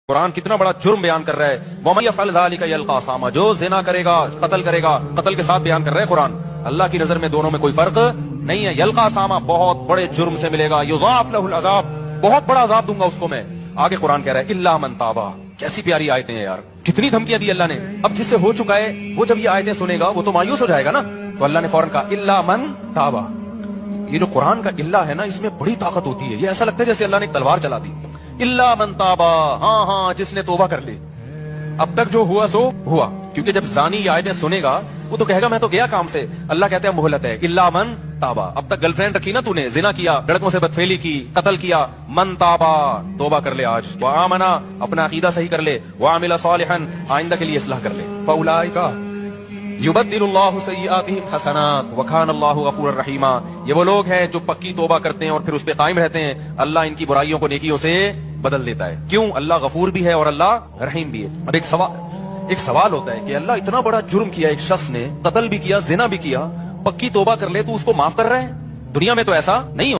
قرآن کتنا بڑا جرم بیان کر رہا ہے. وَمَن يَفْعَلْ ذَلِكَ يَلْقَ أَثَامًا, جو زنا کرے گا قتل کرے گا, قتل کے ساتھ بیان کر رہا ہے قرآن. اللہ کی نظر میں دونوں میں کوئی فرق نہیں ہے. یلقا أثاما, بہت بڑے جرم سے ملے گا. یضاعف له العذاب, بہت بڑا عذاب دوں گا اس کو میں. آگے قرآن کہہ رہا ہے الا من تابا. کیسی پیاری آیتیں ہیں یار, کتنی دھمکیاں دی اللہ نے. اب جس سے ہو چکا ہے وہ جب یہ آیتیں سنے گا وہ تو مایوس ہو جائے گا نا. تو اللہ نے فوراً کہا الا من تابا. یہ جو قرآن کا الا ہے نا, اس میں بڑی طاقت ہوتی ہے. یہ ایسا لگتا ہے جیسے اللہ نے ایک تلوار چلا دی. الا من تابا, ہاں ہاں جس نے توبہ کر لی. اب تک جو ہوا سو ہوا, کیونکہ جب زانی یہ آیتیں سنے گا وہ تو کہے گا میں تو گیا کام سے. اللہ کہتے ہیں مہلت ہے. الا من تابا, اب تک گرل فرینڈ رکھی نا تو نے, زنا کیا, لڑکوں سے بدفعلی کی, قتل کیا. من تابا, توبہ کر لے آج. وآمنا, اپنا عقیدہ صحیح کر لے. وعمل صالحا, آئندہ کے لیے اصلاح کر لے. فاولئک یبدل اللہ سیئاتہم حسنات وکان اللہ غفورا رحیما. یہ وہ لوگ ہیں جو پکی توبہ کرتے ہیں اور پھر اس پہ قائم رہتے ہیں. اللہ ان کی برائیوں کو نیکیوں سے بدل دیتا ہے. کیوں؟ اللہ غفور بھی ہے اور اللہ رحیم بھی ہے. اب ایک سوال ہوتا ہے کہ اللہ اتنا بڑا جرم کیا ایک شخص نے, قتل بھی کیا, زنا بھی کیا, پکی توبہ کر لے تو اس کو معاف کر رہے ہیں. دنیا میں تو ایسا نہیں